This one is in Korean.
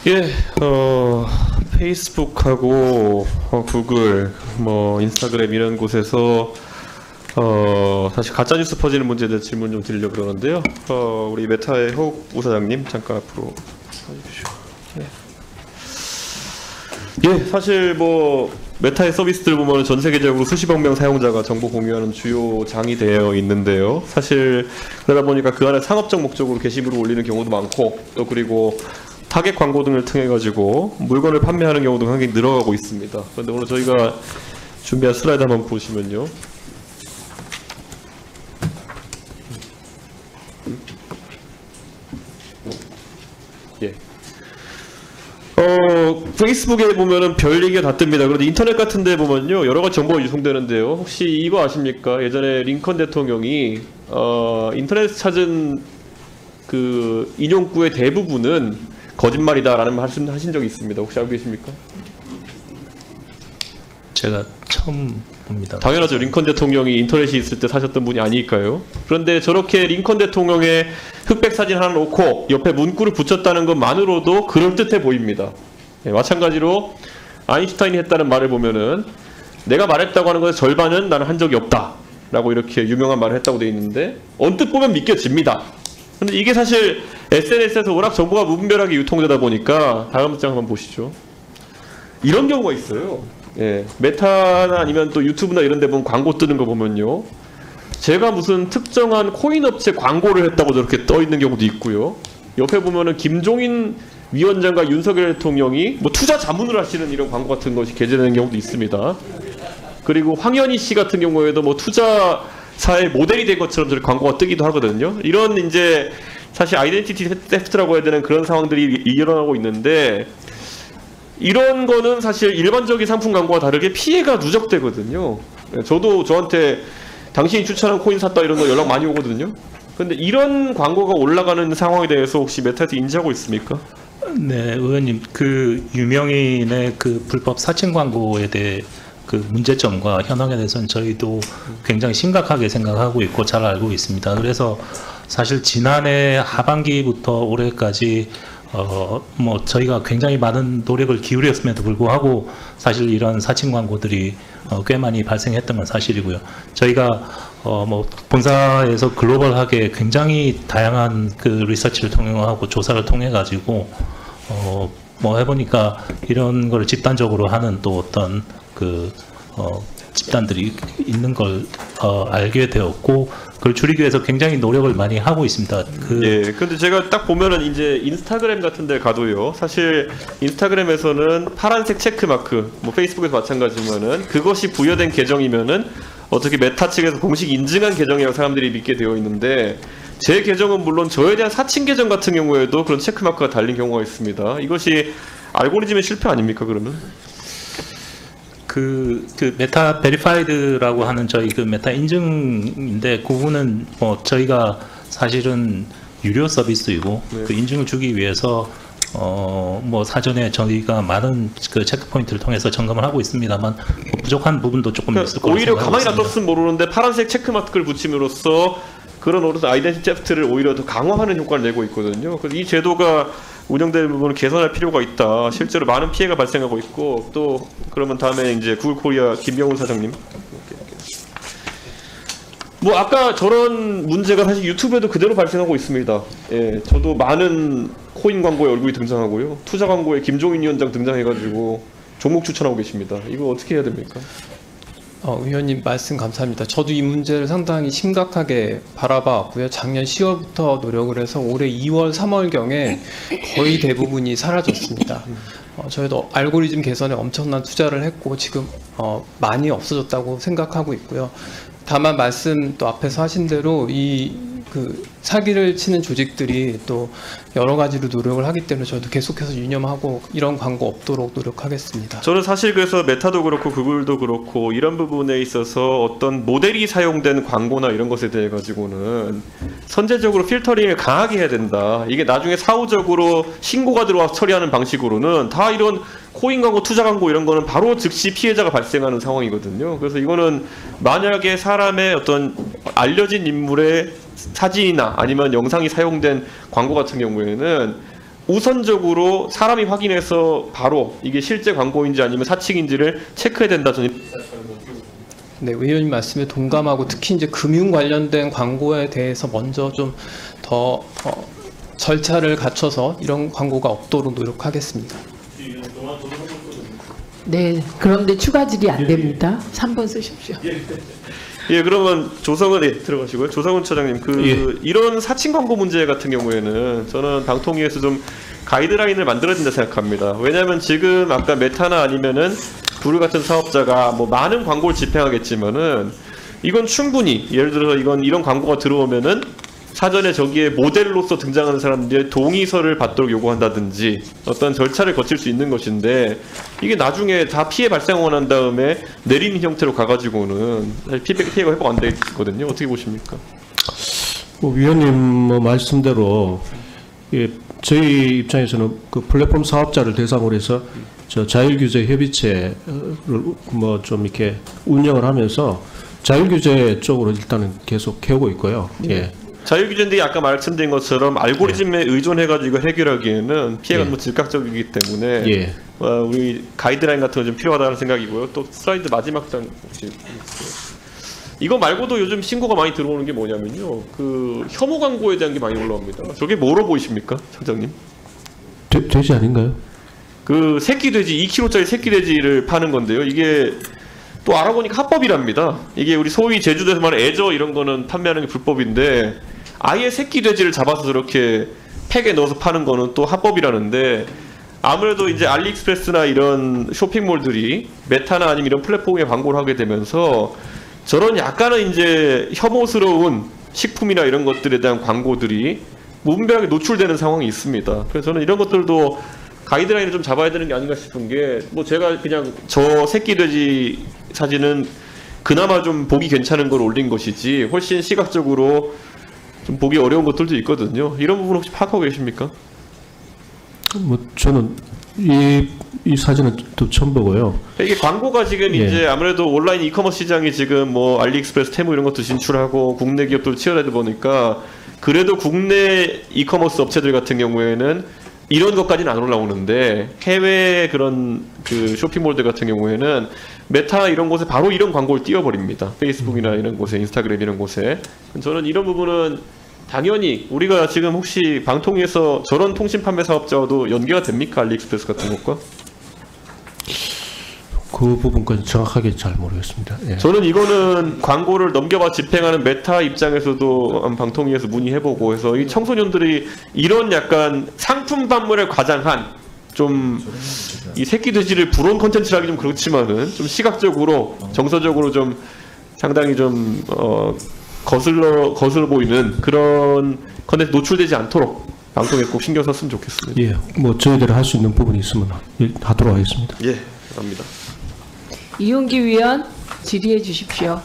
예, 페이스북하고 구글, 뭐 인스타그램 이런 곳에서 사실 가짜뉴스 퍼지는 문제에 대해 질문 좀 드리려고 그러는데요. 우리 메타의 허욱 부사장님 잠깐 앞으로 와주시죠. 예, 사실 뭐 메타의 서비스들 보면 전 세계적으로 수십억 명 사용자가 정보 공유하는 주요 장이 되어 있는데요. 사실 그러다 보니까 그 안에 상업적 목적으로 게시물을 올리는 경우도 많고, 또 그리고 타겟 광고 등을 통해 가지고 물건을 판매하는 경우도 굉장히 늘어가고 있습니다. 그런데 오늘 저희가 준비한 슬라이드 한번 보시면요. 예. 페이스북에 보면은 별 얘기가 다 뜹니다. 그런데 인터넷 같은 데 보면요, 여러 가지 정보가 유통되는데요. 혹시 이거 아십니까? 예전에 링컨 대통령이 인터넷에서 찾은 그 인용구의 대부분은 거짓말이다라는 말씀하신 적이 있습니다. 혹시 알고 계십니까? 제가 처음 봅니다. 당연하죠. 링컨 대통령이 인터넷이 있을 때 사셨던 분이 아닐까요? 그런데 저렇게 링컨 대통령의 흑백 사진 하나 놓고 옆에 문구를 붙였다는 것만으로도 그럴듯해 보입니다. 네, 마찬가지로 아인슈타인이 했다는 말을 보면은 내가 말했다고 하는 것의 절반은 나는 한 적이 없다 라고 이렇게 유명한 말을 했다고 되어 있는데 언뜻 보면 믿겨집니다. 근데 이게 사실 SNS에서 워낙 정보가 무분별하게 유통되다 보니까 다음 장 한번 보시죠. 이런 경우가 있어요. 예, 메타나 아니면 또 유튜브나 이런 데 보면 광고 뜨는 거 보면요, 제가 무슨 특정한 코인 업체 광고를 했다고 저렇게 떠 있는 경우도 있고요. 옆에 보면은 김종인 위원장과 윤석열 대통령이 뭐 투자 자문을 하시는 이런 광고 같은 것이 게재되는 경우도 있습니다. 그리고 황현희 씨 같은 경우에도 뭐 투자사의 모델이 된 것처럼 저렇게 광고가 뜨기도 하거든요. 이런 이제 사실 아이덴티티 테프트라고 해야 되는 그런 상황들이 일어나고 있는데, 이런 거는 사실 일반적인 상품 광고와 다르게 피해가 누적되거든요. 저도 저한테 당신이 추천한 코인 샀다 이런 거 연락 많이 오거든요. 근데 이런 광고가 올라가는 상황에 대해서 혹시 메타에서 인지하고 있습니까? 네, 의원님, 그 유명인의 그 불법 사칭 광고에 대해 그 문제점과 현황에 대해서는 저희도 굉장히 심각하게 생각하고 있고 잘 알고 있습니다. 그래서 사실 지난해 하반기부터 올해까지 뭐 저희가 굉장히 많은 노력을 기울였음에도 불구하고 사실 이런 사칭 광고들이 꽤 많이 발생했던 건 사실이고요. 저희가 뭐 본사에서 글로벌하게 굉장히 다양한 그 리서치를 통해하고 조사를 통해 가지고 뭐 해보니까 이런 걸 집단적으로 하는 또 어떤 그 집단들이 있는 걸 알게 되었고, 그걸 줄이기 위해서 굉장히 노력을 많이 하고 있습니다. 예, 근데 제가 딱 보면은 이제 인스타그램 같은 데 가도요, 사실 인스타그램에서는 파란색 체크 마크, 뭐 페이스북에서 마찬가지지만은 그것이 부여된 계정이면은 어떻게 메타 측에서 공식 인증한 계정이라고 사람들이 믿게 되어 있는데, 제 계정은 물론 저에 대한 사칭 계정 같은 경우에도 그런 체크 마크가 달린 경우가 있습니다. 이것이 알고리즘의 실패 아닙니까, 그러면? 그 메타 베리파이드라고 하는 저희 그 메타 인증인데, 그거는 뭐 저희가 사실은 유료 서비스이고, 네. 그 인증을 주기 위해서 뭐 사전에 저희가 많은 그 체크 포인트를 통해서 점검을 하고 있습니다만, 뭐 부족한 부분도 조금 있을 거라고 오히려 생각하고 가만히 있습니다. 놔뒀으면 모르는데 파란색 체크 마크를 붙임으로써 그런 아이덴티티 테프트를 오히려 더 강화하는 효과를 내고 있거든요. 그래서 이 제도가 운영되는 부분을 개선할 필요가 있다. 실제로 많은 피해가 발생하고 있고, 또 그러면 다음에 이제 구글 코리아 김병훈 사장님. 뭐 아까 저런 문제가 사실 유튜브에도 그대로 발생하고 있습니다. 예, 저도 많은 코인 광고에 얼굴이 등장하고요, 투자 광고에 김종인 위원장 등장해가지고 종목 추천하고 계십니다. 이거 어떻게 해야 됩니까? 의원님 말씀 감사합니다. 저도 이 문제를 상당히 심각하게 바라봐 왔고요. 작년 10월부터 노력을 해서 올해 2월, 3월경에 거의 대부분이 사라졌습니다. 저희도 알고리즘 개선에 엄청난 투자를 했고 지금 많이 없어졌다고 생각하고 있고요. 다만 말씀 또 앞에서 하신 대로 그 사기를 치는 조직들이 또 여러 가지로 노력을 하기 때문에 저도 계속해서 유념하고 이런 광고 없도록 노력하겠습니다. 저는 사실 그래서 메타도 그렇고 구글도 그렇고 이런 부분에 있어서 어떤 모델이 사용된 광고나 이런 것에 대해 가지고는 선제적으로 필터링을 강하게 해야 된다. 이게 나중에 사후적으로 신고가 들어와서 처리하는 방식으로는 다 이런 코인 광고, 투자 광고 이런 거는 바로 즉시 피해자가 발생하는 상황이거든요. 그래서 이거는 만약에 사람의 어떤 알려진 인물의 사진이나 아니면 영상이 사용된 광고 같은 경우에는 우선적으로 사람이 확인해서 바로 이게 실제 광고인지 아니면 사칭인지를 체크해야 된다. 저는 네, 의원님 말씀에 동감하고 특히 이제 금융 관련된 광고에 대해서 먼저 좀 더 절차를 갖춰서 이런 광고가 없도록 노력하겠습니다. 네, 그런데 추가 질의 안 됩니다. 3번 쓰십시오. 예, 그러면 조성은 들어가시고요. 조성은 차장님, 이런 사칭 광고 문제 같은 경우에는 저는 방통위에서 좀 가이드라인을 만들어야 된다 생각합니다. 왜냐하면 지금 아까 메타나 아니면은 구글 같은 사업자가 뭐 많은 광고를 집행하겠지만은 이건 충분히 예를 들어서 이런 광고가 들어오면은 사전에 저기에 모델로서 등장하는 사람들의 동의서를 받도록 요구한다든지 어떤 절차를 거칠 수 있는 것인데 이게 나중에 다 피해 발생하고 난 다음에 내리는 형태로 가가지고는 사실 피해가 회복 안 되거든요. 어떻게 보십니까? 위원님 말씀대로 저희 입장에서는 그 플랫폼 사업자를 대상으로 해서 저 자율규제 협의체를 좀 이렇게 운영을 하면서 자율규제 쪽으로 일단은 계속 해오고 있고요. 예. 자율규제인데 아까 말씀드린 것처럼 알고리즘에 의존해가지고 해결하기에는 피해가 너무 즉각적이기 때문에 우리 가이드라인 같은 거 좀 필요하다는 생각이고요. 또 슬라이드 마지막 장 혹시 이거 말고도 요즘 신고가 많이 들어오는 게 뭐냐면요. 그 혐오 광고에 대한 게 많이 올라옵니다. 저게 뭐로 보이십니까, 청장님? 돼지 아닌가요? 그 새끼 돼지 2kg짜리 새끼 돼지를 파는 건데요. 이게 또 알아보니까 합법이랍니다. 이게 우리 소위 제주도에서 말하는 애저 이런 거는 판매하는 게 불법인데 아예 새끼 돼지를 잡아서 저렇게 팩에 넣어서 파는 거는 또 합법이라는데 아무래도 이제 알리익스프레스나 이런 쇼핑몰들이 메타나 아니면 이런 플랫폼에 광고를 하게 되면서 저런 약간은 이제 혐오스러운 식품이나 이런 것들에 대한 광고들이 무분별하게 노출되는 상황이 있습니다. 그래서 저는 이런 것들도 가이드라인을 좀 잡아야 되는 게 아닌가 싶은 게 뭐 제가 그냥 저 새끼 돼지 사진은 그나마 좀 보기 괜찮은 걸 올린 것이지 훨씬 시각적으로 좀 보기 어려운 것들도 있거든요. 이런 부분 혹시 파악하고 계십니까? 저는 이 사진은 또 처음 보고요. 이게 광고가 지금 이제 아무래도 온라인 이커머스 시장이 지금 뭐 알리익스프레스, 테무 이런 것도 진출하고 국내 기업들 치열하다 보니까 그래도 국내 이커머스 업체들 같은 경우에는 이런 것까지는 안 올라오는데 해외 그런 그 쇼핑몰들 같은 경우에는 메타 이런 곳에 바로 이런 광고를 띄워버립니다. 페이스북이나 이런 곳에, 인스타그램 이런 곳에. 저는 이런 부분은 당연히 우리가 지금 혹시 방통위에서 저런 통신 판매 사업자와도 연계가 됩니까? 알리익스프레스 같은 것과? 그 부분까지 정확하게 잘 모르겠습니다. 예. 저는 이거는 광고를 넘겨봐 집행하는 메타 입장에서도 방통위에서 문의해보고 해서 이 청소년들이 이런 약간 상품 판매를 과장한 좀 이 새끼 돼지를 부러운 컨텐츠를 하기 좀 그렇지만은 좀 시각적으로 정서적으로 좀 상당히 좀 거슬러 보이는 그런 컨텐츠 노출되지 않도록 방통위에 꼭 신경 썼으면 좋겠습니다. 예, 뭐 저희들이 할 수 있는 부분이 있으면 하도록 하겠습니다. 예, 감사합니다. 이용기 위원 질의해 주십시오.